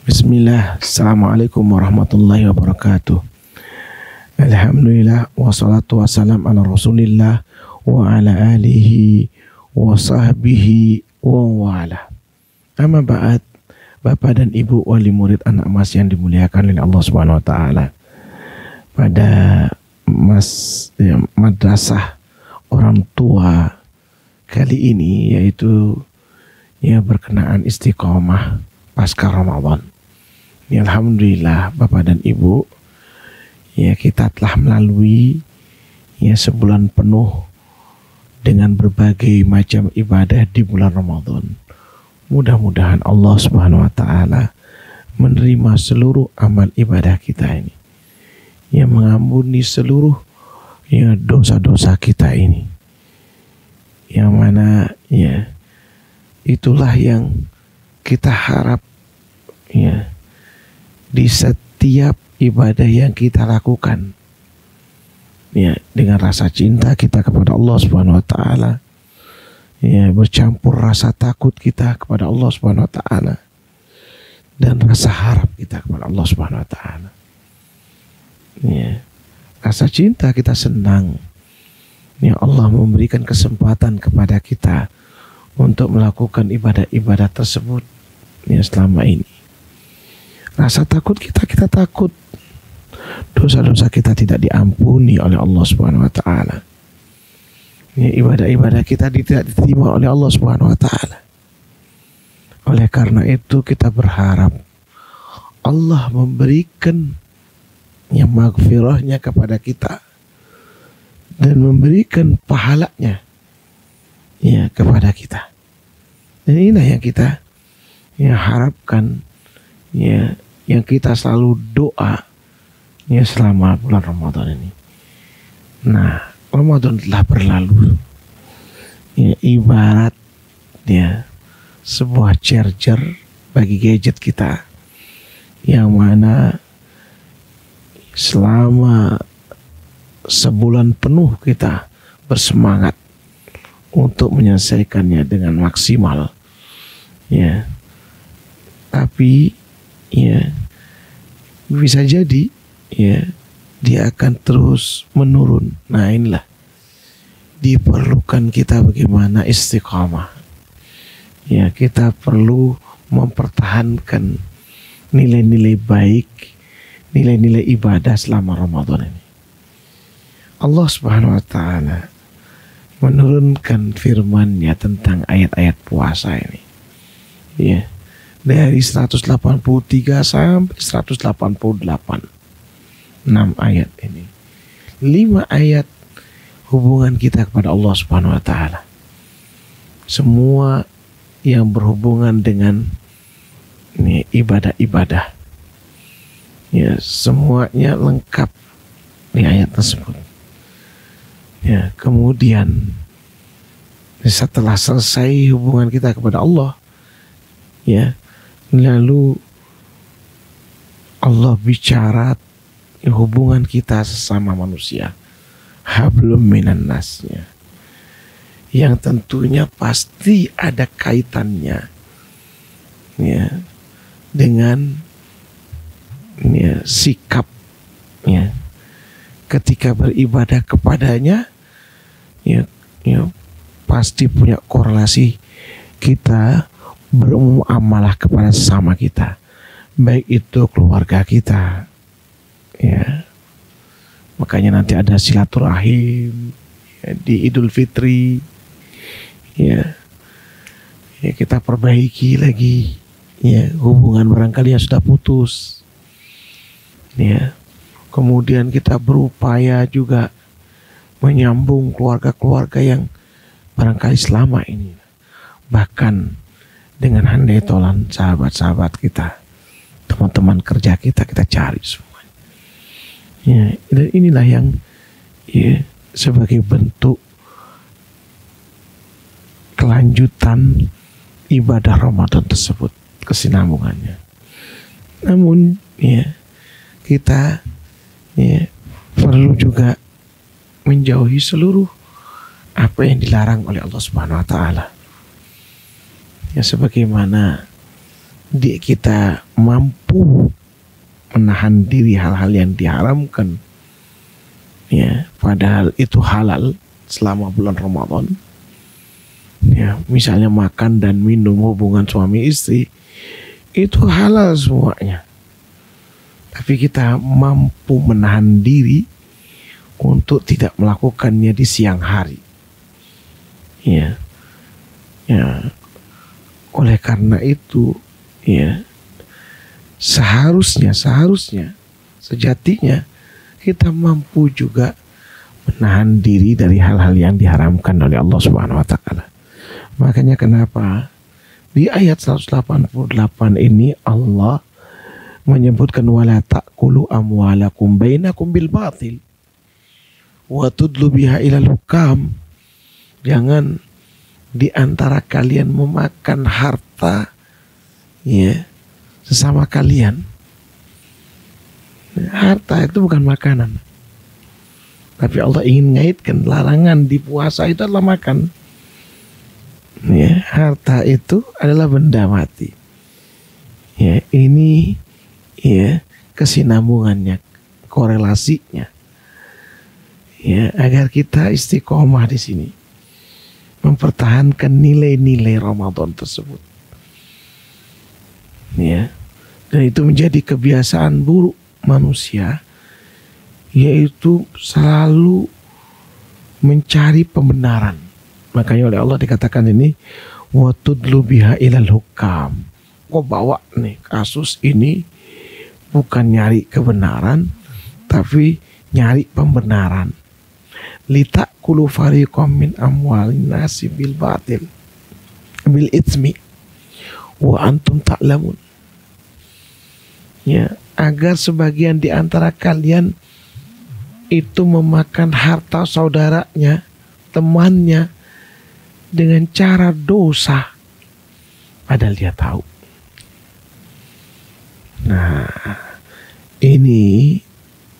Bismillah, Assalamualaikum warahmatullahi wabarakatuh. Alhamdulillah, wassalatu wassalam ala rasulillah wa ala alihi wa sahbihi wa wala. Amma ba'd, Bapak dan Ibu wali murid anak mas yang dimuliakan oleh Allah Subhanahu wa taala. Pada madrasah orang tua kali ini, yaitu berkenaan istiqomah pasca Ramadan. Alhamdulillah Bapak dan Ibu, kita telah melalui sebulan penuh dengan berbagai macam ibadah di bulan Ramadan. Mudah-mudahan Allah Subhanahu wa taala menerima seluruh amal ibadah kita ini, mengampuni seluruh dosa-dosa kita ini. Yang mana itulah yang kita harap di setiap ibadah yang kita lakukan, dengan rasa cinta kita kepada Allah Subhanahu wa taala, bercampur rasa takut kita kepada Allah Subhanahu wa taala, dan rasa harap kita kepada Allah Subhanahu wa taala. Rasa cinta kita senang Allah memberikan kesempatan kepada kita untuk melakukan ibadah-ibadah tersebut selama ini. Rasa takut kita takut dosa-dosa kita tidak diampuni oleh Allah Subhanahu wa taala. Ibadah-ibadah kita tidak diterima oleh Allah Subhanahu wa taala. Oleh karena itu kita berharap Allah memberikan maghfirahnya kepada kita dan memberikan pahalanya kepada kita. Dan inilah yang kita harapkan, yang kita selalu doa selama bulan Ramadan ini. Nah, Ramadan telah berlalu, ibarat sebuah charger bagi gadget kita, yang mana selama sebulan penuh kita bersemangat untuk menyelesaikannya dengan maksimal, tapi bisa jadi dia akan terus menurun. Nah, inilah diperlukan kita bagaimana istiqamah. Kita perlu mempertahankan nilai-nilai baik, nilai-nilai ibadah selama Ramadan ini. Allah Subhanahu wa taala menurunkan firman-Nya tentang ayat-ayat puasa ini. Dari 183 sampai 188. 6 ayat ini. 5 ayat hubungan kita kepada Allah Subhanahu wa taala. Semua yang berhubungan dengan ibadah-ibadah. Semuanya lengkap di ayat tersebut. Kemudian setelah selesai hubungan kita kepada Allah, lalu Allah bicara hubungan kita sesama manusia, hablum minan nasnya, yang tentunya pasti ada kaitannya dengan sikap ketika beribadah kepadanya, pasti punya korelasi kita bermuamalah kepada sesama kita, baik itu keluarga kita. Makanya nanti ada silaturahim di Idul Fitri, kita perbaiki lagi hubungan barangkali yang sudah putus. Kemudian kita berupaya juga menyambung keluarga-keluarga yang barangkali selama ini, bahkan dengan handai tolan sahabat-sahabat kita, teman-teman kerja kita cari semuanya. Dan inilah yang sebagai bentuk kelanjutan ibadah Ramadan tersebut, kesinambungannya. Namun kita perlu juga menjauhi seluruh apa yang dilarang oleh Allah Subhanahu wa taala. Sebagaimana kita mampu menahan diri hal-hal yang diharamkan, ya, padahal itu halal selama bulan Ramadan, ya, misalnya makan dan minum, hubungan suami istri itu halal semuanya, tapi kita mampu menahan diri untuk tidak melakukannya di siang hari, ya, ya. Oleh karena itu, ya, seharusnya sejatinya kita mampu juga menahan diri dari hal-hal yang diharamkan oleh Allah Subhanahu wa taala. Makanya kenapa di ayat 188 ini Allah menyebutkan wala ta'kulu amwalakum bainakum bil batil wa tudlu biha ilal hukam. Jangan di antara kalian memakan harta, ya, sesama kalian. Harta itu bukan makanan, tapi Allah ingin ngaitkan larangan di puasa itu adalah makan, ya. Harta itu adalah benda mati, ya. Ini, ya, kesinambungannya, korelasinya, ya, agar kita istiqomah di sini mempertahankan nilai-nilai Ramadan tersebut, ya. Dan itu menjadi kebiasaan buruk manusia, yaitu selalu mencari pembenaran. Makanya oleh Allah dikatakan ini wa tudlu biha ilal hukam. Kau bawa nih kasus ini bukan nyari kebenaran, tapi nyari pembenaran. Litakulu fariqam min amwalin nasi bil batil bil itsmi wa antum ta'lamun, ya, agar sebagian di antara kalian itu memakan harta saudaranya, temannya, dengan cara dosa, padahal dia tahu. Nah, ini,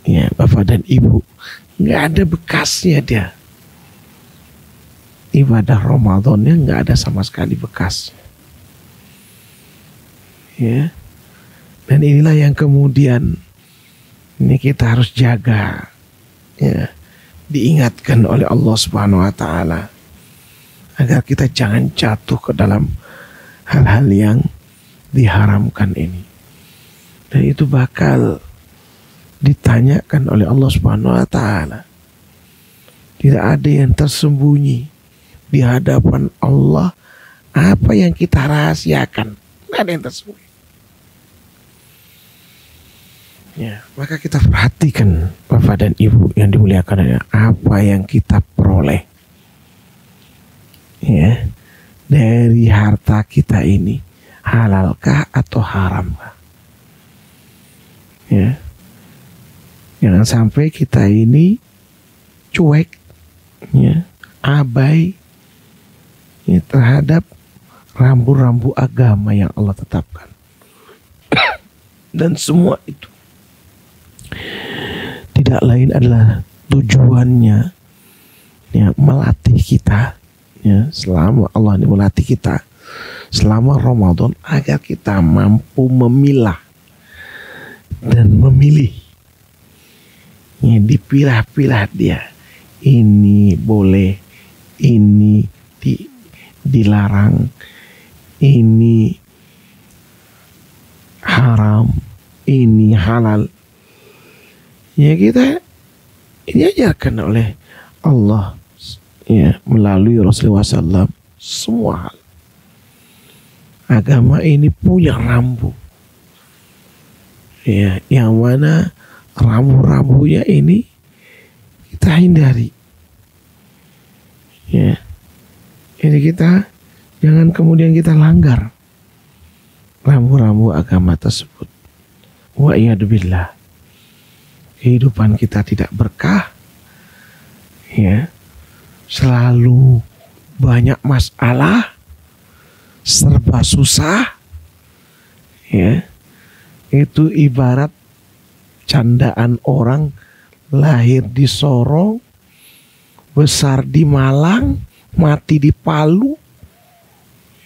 ya, Bapak dan Ibu, nggak ada bekasnya dia. Ibadah Ramadannya nggak ada sama sekali bekas, ya. Dan inilah yang kemudian ini kita harus jaga, ya, diingatkan oleh Allah Subhanahu wa taala agar kita jangan jatuh ke dalam hal-hal yang diharamkan ini. Dan itu bakal ditanyakan oleh Allah Subhanahu wa taala. Tidak ada yang tersembunyi di hadapan Allah. Apa yang kita rahasiakan, tidak ada yang tersembunyi. Ya, maka kita perhatikan Bapak dan Ibu yang dimuliakan oleh apa yang kita peroleh, ya, dari harta kita ini, halalkah atau haramkah? Ya, jangan sampai kita ini cuek, ya, abai, ya, terhadap rambu-rambu agama yang Allah tetapkan. Dan semua itu tidak lain adalah tujuannya, ya, melatih kita, ya, selama Allah ini melatih kita selama Ramadan agar kita mampu memilah dan memilih, ya, dipilah-pilah dia, ini boleh, ini dilarang, ini haram, ini halal. Ya, kita ini ajarkan oleh Allah, ya, melalui Rasulullah SAW semua hal. Agama ini punya rambu, ya, yang mana rambu-rambunya ini kita hindari, ya. Ini kita jangan kemudian kita langgar rambu-rambu agama tersebut. Wa iyadzubillah, kehidupan kita tidak berkah, ya, selalu banyak masalah, serba susah, ya. Itu ibarat candaan orang lahir di Sorong, besar di Malang, mati di Palu,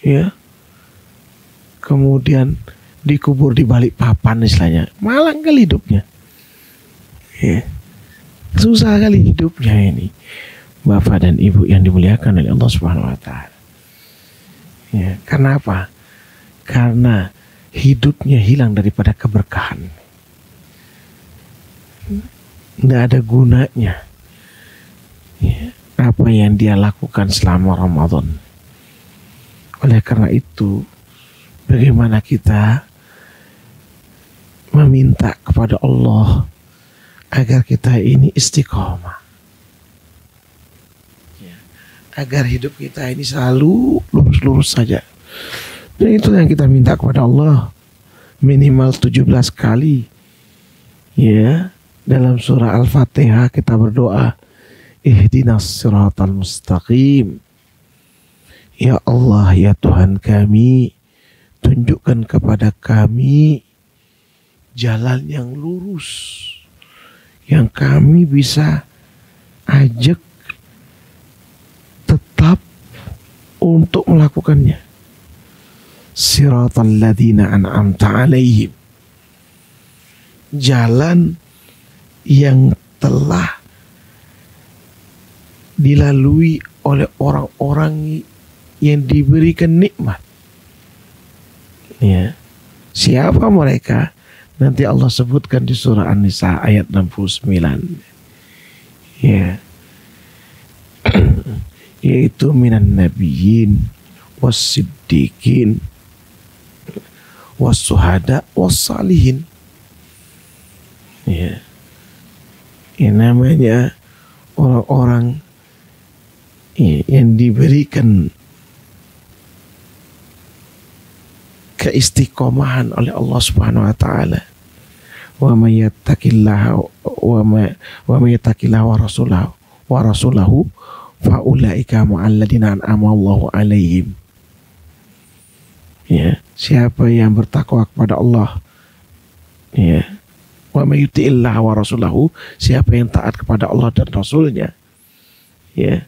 ya. Kemudian dikubur di balik papan istilahnya, malang kali hidupnya. Ya. Susah kali hidupnya ini, Bapak dan Ibu yang dimuliakan oleh Allah Subhanahu wa taala. Ya, karena apa? Karena hidupnya hilang daripada keberkahan. Tidak ada gunanya. Ya, apa yang dia lakukan selama Ramadan. Oleh karena itu, bagaimana kita meminta kepada Allah agar kita ini istiqomah, agar hidup kita ini selalu lurus-lurus saja. Dan itu yang kita minta kepada Allah minimal 17 kali. Ya, dalam surah Al-Fatihah kita berdoa, ihdinas siratal mustaqim. Ya Allah, ya Tuhan kami, tunjukkan kepada kami jalan yang lurus, yang kami bisa ajak tetap untuk melakukannya. Siratal ladzina an'amta alaihim, jalan yang telah dilalui oleh orang-orang yang diberikan nikmat. Ya. Siapa mereka? Nanti Allah sebutkan di surah An-Nisa ayat 69. Ya. Yaitu minan nabiyyin was-siddiqin was-suhada was-salihin. Ya. Ini namanya orang-orang yang diberikan keistiqomahan oleh Allah Subhanahu wa taala. Wa may yattaqillaha wa rasulahu fa ulaika ma'al ladina an'ama Allahu alaihim. Ya, siapa yang bertakwa kepada Allah, ya, wa may yuti'illah wa rasulahu, siapa yang taat kepada Allah dan Rasulnya, ya,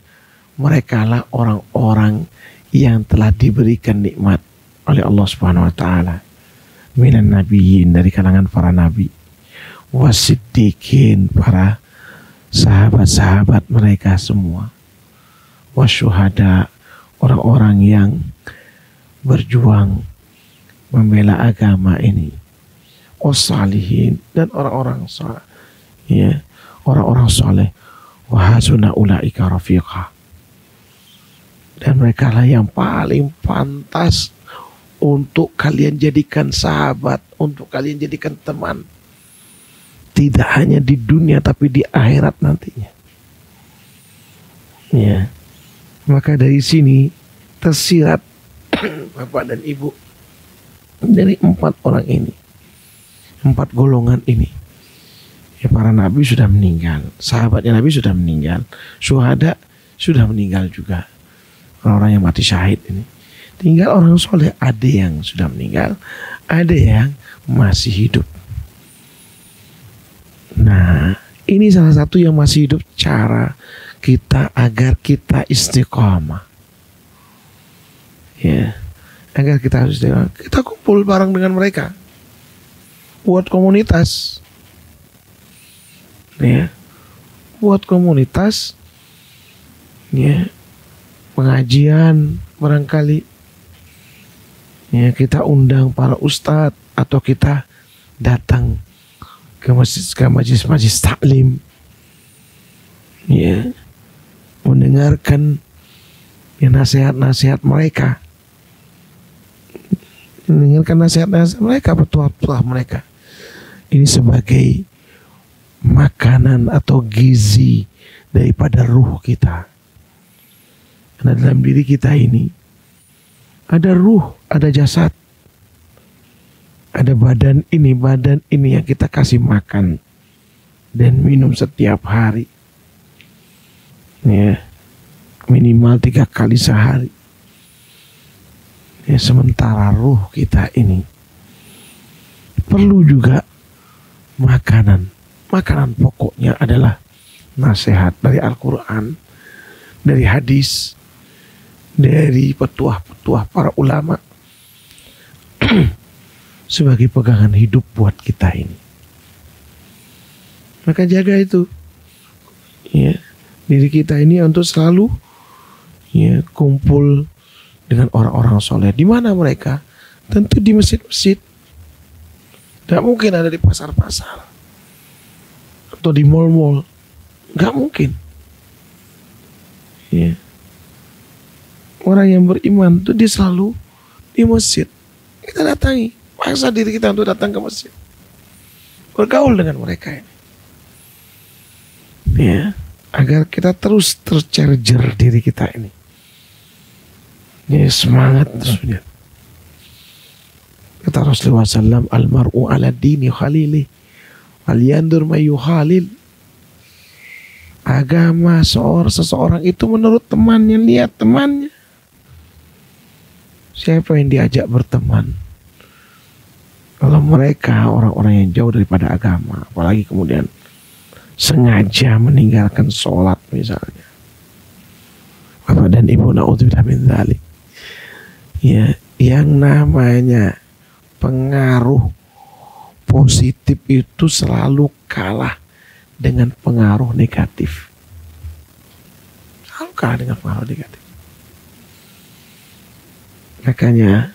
mereka lah orang-orang yang telah diberikan nikmat oleh Allah Subhanahu wa taala, minan nabiyyin, dari kalangan para nabi, wasiddiqin, para sahabat-sahabat mereka semua, wasyuhada, orang-orang yang berjuang membela agama ini, wassalihin, dan orang-orang saleh, ya, orang-orang saleh, wa hasuna ulaika rafiqa, dan mereka lah yang paling pantas untuk kalian jadikan sahabat, untuk kalian jadikan teman, tidak hanya di dunia tapi di akhirat nantinya. Ya, maka dari sini tersirat Bapak dan Ibu, dari 4 orang ini, 4 golongan ini, ya, para nabi sudah meninggal, sahabatnya nabi sudah meninggal, syuhada sudah meninggal juga, orang-orang yang mati syahid ini. Tinggal orang soleh, ada yang sudah meninggal, ada yang masih hidup. Nah, ini salah satu yang masih hidup, cara kita agar kita istiqomah. Ya, agar kita harus istiqomah. Kita kumpul bareng dengan mereka, buat komunitas. Ya, buat komunitas. Ya, pengajian barangkali. Ya, kita undang para ustadz, atau kita datang ke majelis taklim, ya, mendengarkan ya, nasihat-nasihat mereka, petuah-petuah mereka. Ini sebagai makanan atau gizi daripada ruh kita. Karena dalam diri kita ini ada ruh, ada jasad, ada badan ini yang kita kasih makan dan minum setiap hari, ya, minimal 3 kali sehari. Ya, sementara ruh kita ini perlu juga makanan. Makanan pokoknya adalah nasihat dari Al-Quran, dari hadis, dari petuah-petuah para ulama. sebagai pegangan hidup buat kita ini. Maka jaga itu, ya, diri kita ini untuk selalu, ya, kumpul dengan orang-orang soleh. Di mana mereka? Tentu di masjid-masjid. Tidak mungkin ada di pasar-pasar atau di mall-mall. Nggak mungkin. Ya. Orang yang beriman itu dia selalu di masjid. Kita datangi, paksa diri kita untuk datang ke masjid, bergaul dengan mereka ini, ya, agar kita terus tercharger diri kita ini, ya, semangat terusnya. Kata Rasulullah SAW, almar'u ala dini khalili falyandur mayu khalil. Agama seseorang itu menurut temannya, lihat temannya. Siapa yang diajak berteman? Kalau mereka orang-orang yang jauh daripada agama, apalagi kemudian sengaja meninggalkan sholat misalnya, Bapak dan Ibu, na'udzubillah min dzalik. Ya, yang namanya pengaruh positif itu selalu kalah dengan pengaruh negatif. Selalu kalah dengan pengaruh negatif. Makanya,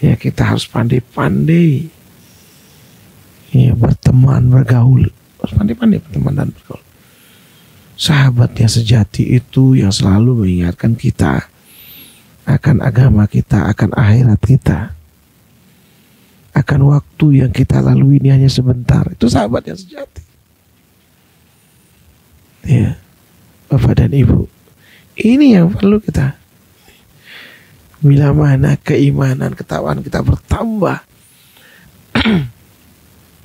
ya, kita harus pandai-pandai, ya, berteman, bergaul. Harus pandai-pandai berteman dan bergaul. Sahabat yang sejati itu yang selalu mengingatkan kita akan agama kita, akan akhirat kita, akan waktu yang kita lalui ini hanya sebentar. Itu sahabat yang sejati. Ya, Bapak dan Ibu, ini yang perlu kita. Bila mana keimanan, ketakwaan kita bertambah,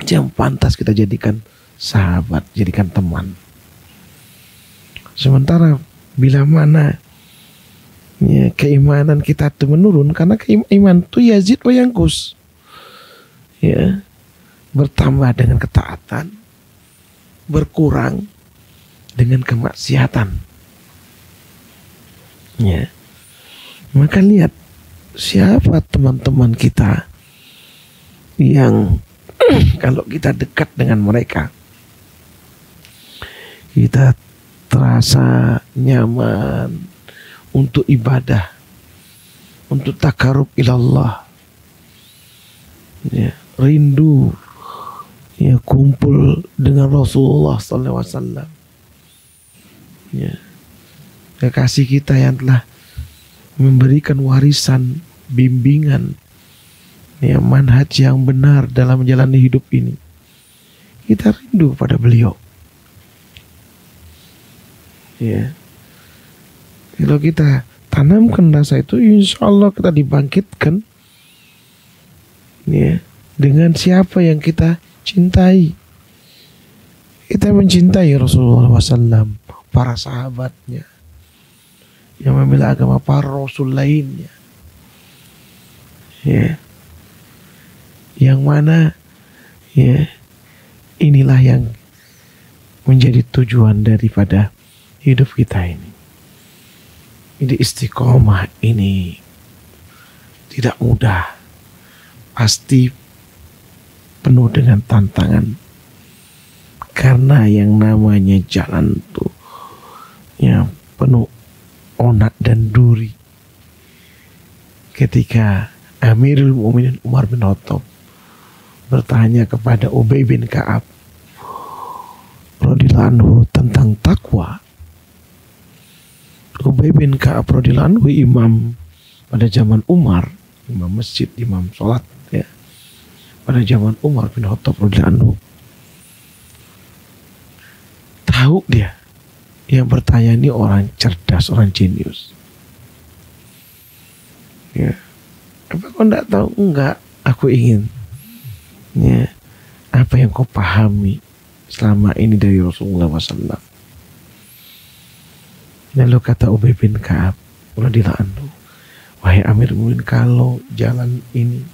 yang pantas kita jadikan sahabat, jadikan teman. Sementara bila mana, ya, keimanan kita itu menurun, karena iman itu yazid wa yanqus, ya, bertambah dengan ketaatan, berkurang dengan kemaksiatan, ya. Maka lihat siapa teman-teman kita yang kalau kita dekat dengan mereka, kita terasa nyaman untuk ibadah, untuk takarub ilallah, ya, rindu, ya, kumpul dengan Rasulullah SAW, ya, kekasih kita yang telah memberikan warisan, bimbingan, ya, manhaj yang benar dalam menjalani hidup ini. Kita rindu pada beliau, ya. Kalau kita tanamkan rasa itu, insya Allah kita dibangkitkan, ya, dengan siapa yang kita cintai. Kita mencintai Rasulullah SAW, para sahabatnya yang membela agama, para rasul lainnya, ya, yang mana, ya, inilah yang menjadi tujuan daripada hidup kita ini. Ini istiqomah ini tidak mudah, pasti penuh dengan tantangan, karena yang namanya jalan tuh, ya, penuh onak dan duri. Ketika Amirul Mukminin Umar bin Khattab bertanya kepada Ubay bin Ka'ab radhiyallahu anhu tentang takwa, Ubay bin Ka'ab radhiyallahu anhu imam pada zaman Umar, imam masjid, imam sholat, ya, pada zaman Umar bin Khattab radhiyallahu anhu. Tahu dia yang bertanya ini orang cerdas, orang jenius. Ya, apa kau tidak tahu? Enggak, aku ingin, ya, apa yang kau pahami selama ini dari Rasulullah SAW. Lalu kata Ubay bin Ka'ab radhiyallahu anhu, wahai Amir Mu'minin, kalau jalan ini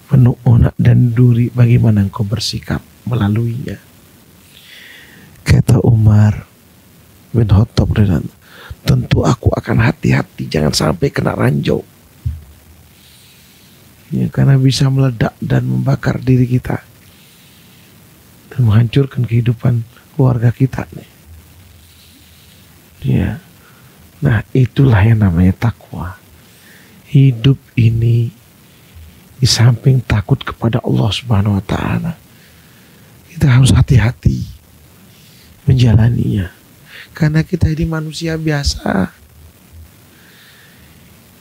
penuh onak dan duri, bagaimana engkau bersikap melaluinya? Kata Umar bin Khattab, tentu aku akan hati-hati, jangan sampai kena ranjau. Ya, karena bisa meledak dan membakar diri kita dan menghancurkan kehidupan keluarga kita nih. Ya. Nah, itulah yang namanya takwa. Hidup ini di samping takut kepada Allah Subhanahu wa taala, kita harus hati-hati menjalaninya. Karena kita ini manusia biasa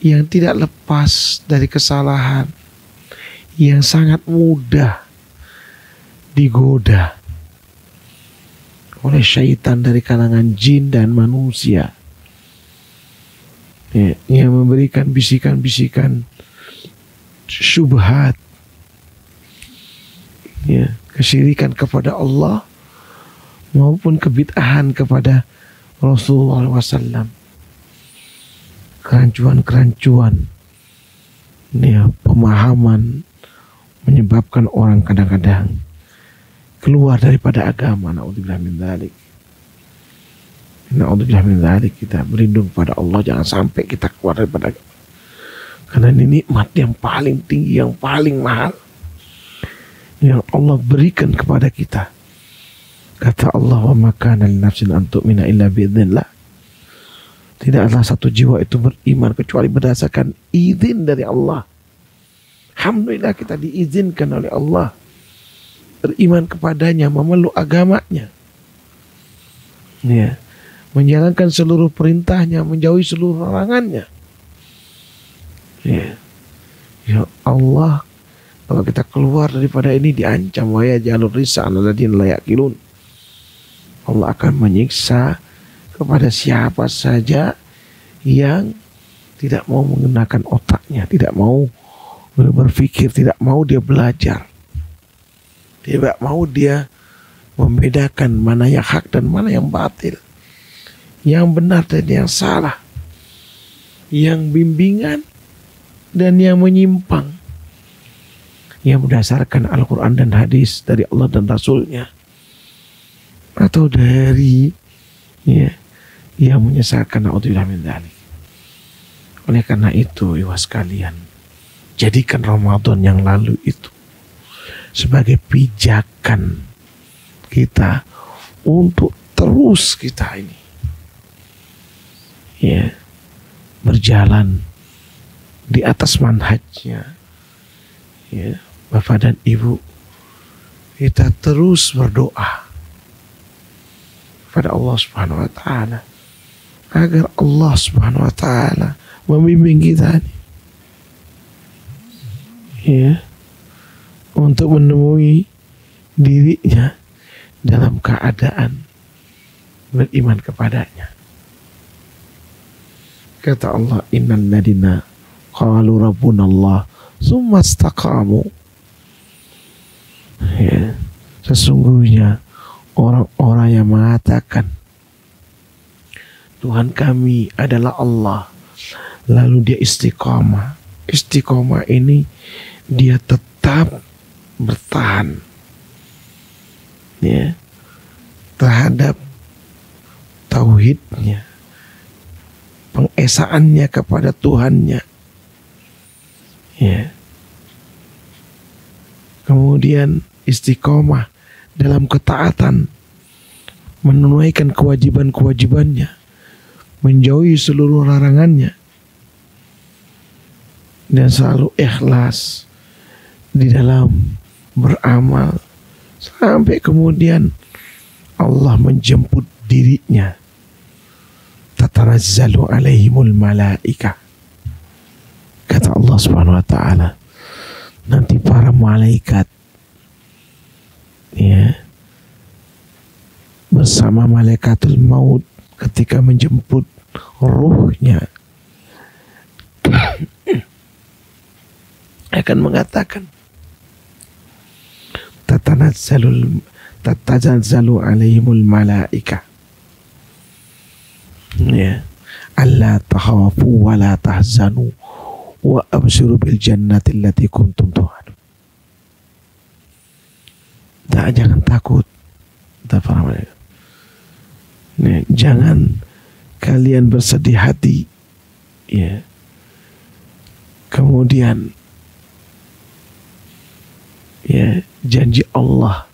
yang tidak lepas dari kesalahan, yang sangat mudah digoda oleh syaitan dari kalangan jin dan manusia, ya, yang memberikan bisikan-bisikan syubhat, ya, kesyirikan kepada Allah maupun kebid'ahan kepada Rasulullah SAW, kerancuan-kerancuan, ya, pemahaman menyebabkan orang kadang-kadang keluar daripada agama. Na'udzubillah min dzalik. Na'udzubillah min dzalik. Kita berlindung kepada Allah, jangan sampai kita keluar daripada agama. Karena ini nikmat yang paling tinggi, yang paling mahal yang Allah berikan kepada kita. Kata Allah, wa ma kana li nafsin an tu'mina illa biidznillah. Tidaklah satu jiwa itu beriman kecuali berdasarkan izin dari Allah. Alhamdulillah kita diizinkan oleh Allah beriman kepadanya, memeluk agamanya, ya, menjalankan seluruh perintahnya, menjauhi seluruh larangannya. Ya. Ya Allah, kalau kita keluar daripada ini diancam, wa yaj'alur risa 'alal ladzina la yaqilun. Allah akan menyiksa kepada siapa saja yang tidak mau menggunakan otaknya, tidak mau berpikir, tidak mau dia belajar, tidak mau dia membedakan mana yang hak dan mana yang batil, yang benar dan yang salah, yang bimbingan dan yang menyimpang, yang berdasarkan Al-Quran dan hadis dari Allah dan Rasulnya, atau dari, ya, yang menyesatkan. Na'udzubillah min dzalik. Oleh karena itu, ikhwas sekalian, jadikan Ramadan yang lalu itu sebagai pijakan kita untuk terus kita ini, ya, berjalan di atas manhajnya, ya, Bapak dan Ibu. Kita terus berdoa kepada Allah Subhanahu wa taala agar Allah Subhanahu wa taala membimbing kita nih, ya, untuk menemui dirinya dalam keadaan beriman kepadanya. Kata Allah, innal ladina qalu rabbunallah tsumma istaqamu. Ya, sesungguhnya orang-orang yang mengatakan Tuhan kami adalah Allah, lalu dia istiqamah. Istiqamah ini dia tetap bertahan, ya, terhadap tauhidnya, pengesaannya kepada Tuhannya, ya. Kemudian istiqomah dalam ketaatan, menunaikan kewajiban-kewajibannya, menjauhi seluruh larangannya, dan selalu ikhlas di dalam beramal, sampai kemudian Allah menjemput dirinya. Tatanazzalu alaihimul malaika. Kata Allah Subhanahu wa taala, nanti para malaikat, ya, bersama malaikatul maut ketika menjemput ruhnya akan mengatakan, tatanazzalu alaihimul malaika, ya, alla takhafu wa la tahzanu wa abshiru bil jannati allati kuntum tu'adun. Jangan takut, kata para malaikat. Jangan kalian bersedih hati, ya. Kemudian ya, janji Allah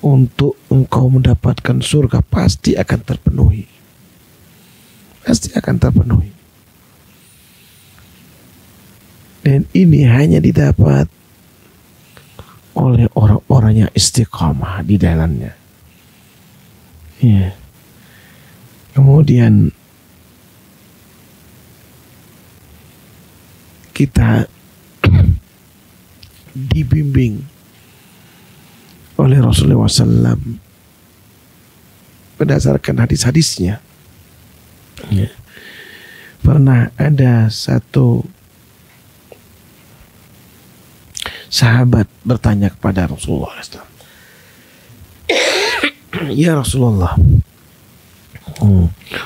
untuk engkau mendapatkan surga pasti akan terpenuhi. Pasti akan terpenuhi. Dan ini hanya didapat oleh orang-orang yang istiqamah di dalamnya. Ya. Kemudian kita dibimbing oleh Rasulullah SAW berdasarkan hadis-hadisnya. Ya. Pernah ada satu sahabat bertanya kepada Rasulullah SAW, ya Rasulullah,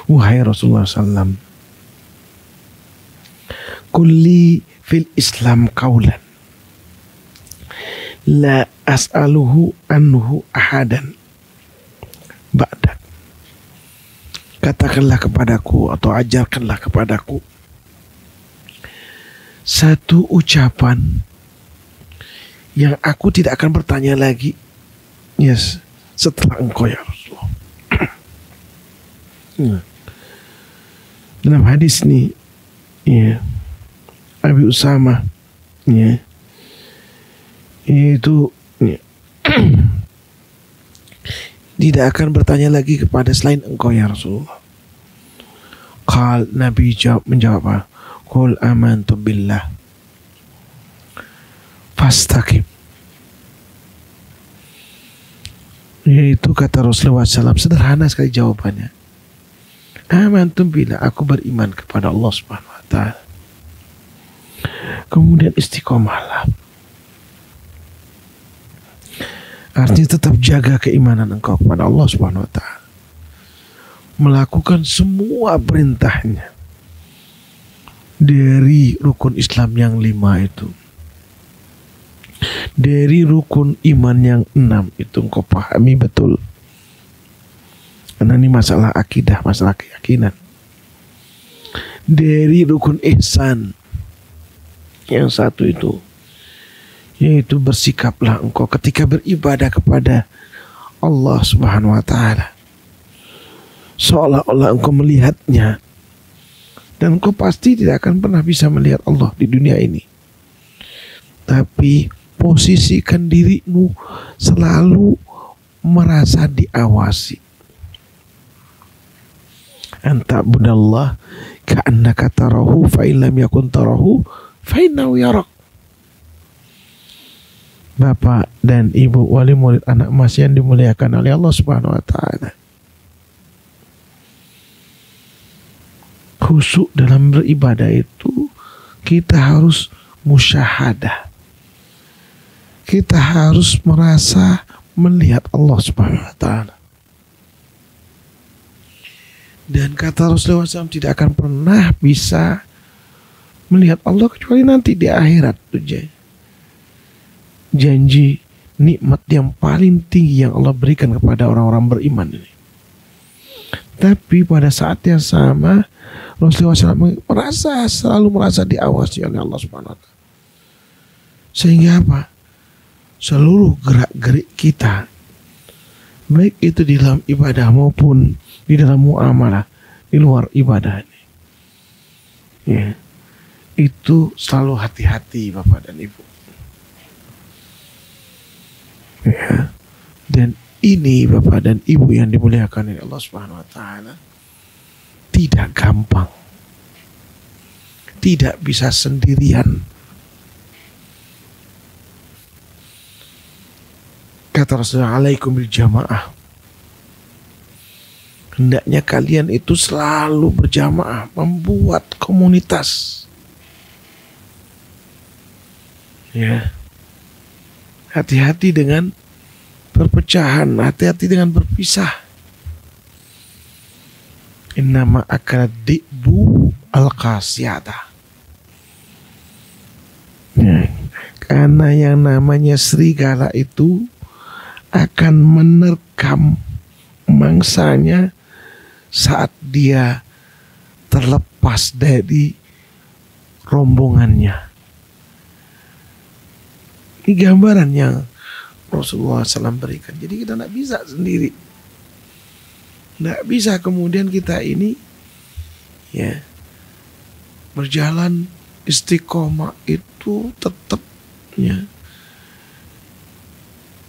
wahai Rasulullah SAW, kulli fil Islam qawlan la as'aluhu anhu ahadan ba'dak. Katakanlah kepadaku atau ajarkanlah kepadaku satu ucapan yang aku tidak akan bertanya lagi, yes, setelah engkau ya Rasulullah. Dalam hadis ini, ya, Abi Usama, ya, itu ya, tidak akan bertanya lagi kepada selain engkau ya Rasulullah. Nabi menjawab apa? Qul amantu billah fastaqim. Yaitu kata Rasulullah SAW, sederhana sekali jawabannya. Amantu billah, aku beriman kepada Allah Subhanahu wa Ta'ala. Kemudian istiqomahlah. Artinya tetap jaga keimanan engkau kepada Allah Subhanahu wa Ta'ala. Melakukan semua perintahnya. Dari rukun Islam yang 5 itu. Dari rukun iman yang 6 itu engkau pahami betul. Karena ini masalah akidah, masalah keyakinan. Dari rukun ihsan yang 1 itu, yaitu bersikaplah engkau ketika beribadah kepada Allah Subhanahu wa Ta'ala seolah-olah engkau melihatnya, dan engkau pasti tidak akan pernah bisa melihat Allah di dunia ini. Tapi posisikan dirimu selalu merasa diawasi. Anta budallah ka'annaka tarahu fa illam yakun tarahu fa innahu yarak. Bapak dan ibu wali murid anak emas yang dimuliakan oleh Allah Subhanahu wa Ta'ala, khusyuk dalam beribadah itu kita harus musyahadah. Kita harus merasa melihat Allah Subhanahu wa Ta'ala. Dan kata Rasulullah SAW, tidak akan pernah bisa melihat Allah kecuali nanti di akhirat. Janji nikmat yang paling tinggi yang Allah berikan kepada orang-orang beriman ini. Tapi pada saat yang sama Rasulullah SAW selalu merasa diawasi oleh Allah Subhanahu wa Ta'ala. Sehingga apa? Seluruh gerak-gerik kita, baik itu di dalam ibadah maupun di dalam muamalah di luar ibadah ini, ya, itu selalu hati-hati Bapak dan Ibu. Ya. Dan ini Bapak dan Ibu yang dimuliakan oleh Allah Subhanahu wa Ta'ala, tidak gampang, tidak bisa sendirian. Kata Rasulullah, alaikum bil jamaah. Hendaknya kalian itu selalu berjamaah, membuat komunitas. Ya. Hati-hati dengan perpecahan, hati-hati dengan berpisah. Innama akal di'bu al-qasiyata. Ya. Karena yang namanya serigala itu akan menerkam mangsanya saat dia terlepas dari rombongannya. Ini gambaran yang Rasulullah SAW berikan. Jadi kita tidak bisa sendiri. Tidak bisa kemudian kita ini ya berjalan istiqomah itu tetap ya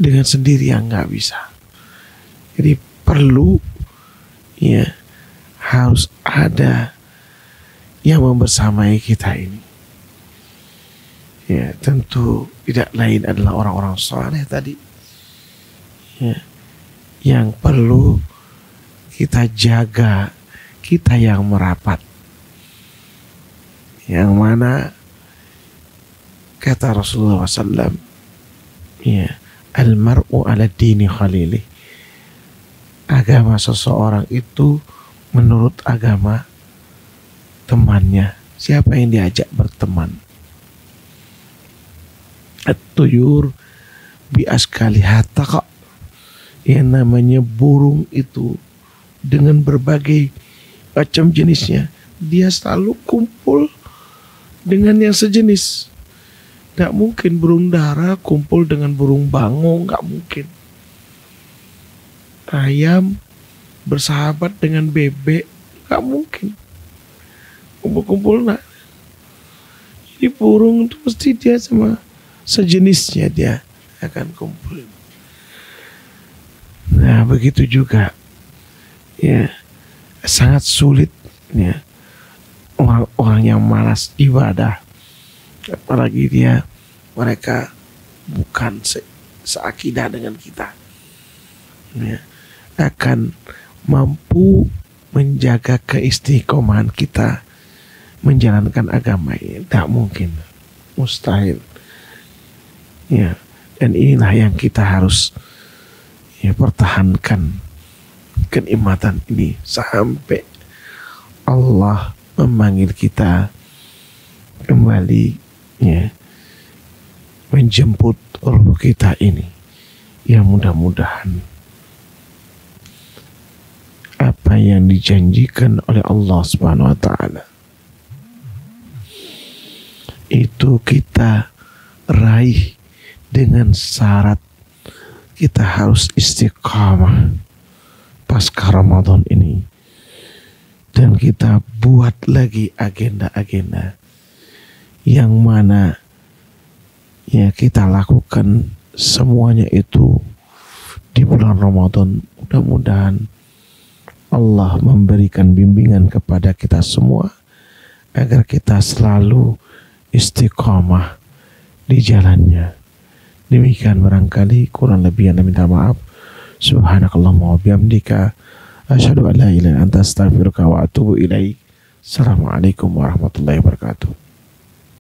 dengan sendiri, yang nggak bisa. Jadi perlu ya harus ada yang membersamai kita ini. Ya, tentu tidak lain adalah orang-orang saleh tadi. Ya, yang perlu kita jaga, kita yang merapat. Yang mana kata Rasulullah SAW, ya, almar'u ala dini khalili. Agama seseorang itu menurut agama temannya. Siapa yang diajak berteman? At-tuyur bi askaliha taqa. Yang namanya burung itu dengan berbagai macam jenisnya, dia selalu kumpul dengan yang sejenis. Tidak mungkin burung dara kumpul dengan burung bango, nggak mungkin. Ayam bersahabat dengan bebek, nggak mungkin. Kumpul-kumpul nak. Jadi burung itu pasti dia sama sejenisnya dia akan kumpul. Nah begitu juga ya, sangat sulit ya orang-orang yang malas ibadah, apalagi mereka bukan seakidah dengan kita ya, akan mampu menjaga keistiqomahan kita menjalankan agama ini. Tak mungkin, mustahil ya. Dan inilah yang kita harus ya pertahankan, kenikmatan ini sampai Allah memanggil kita kembali ya, menjemput ruh kita ini. Ya mudah-mudahan apa yang dijanjikan oleh Allah Subhanahu wa taala itu kita raih, dengan syarat kita harus istiqamah pasca Ramadan ini, dan kita buat lagi agenda-agenda yang mana ya kita lakukan semuanya itu di bulan Ramadan. Mudah-mudahan Allah memberikan bimbingan kepada kita semua agar kita selalu istiqamah di jalannya. Demikian barangkali, kurang lebih yang minta maaf. Subhanakallahumma wa bihamdika asyhadu an la ilaha illa anta astaghfiruka wa atubu ilaik. Assalamualaikum warahmatullahi wabarakatuh.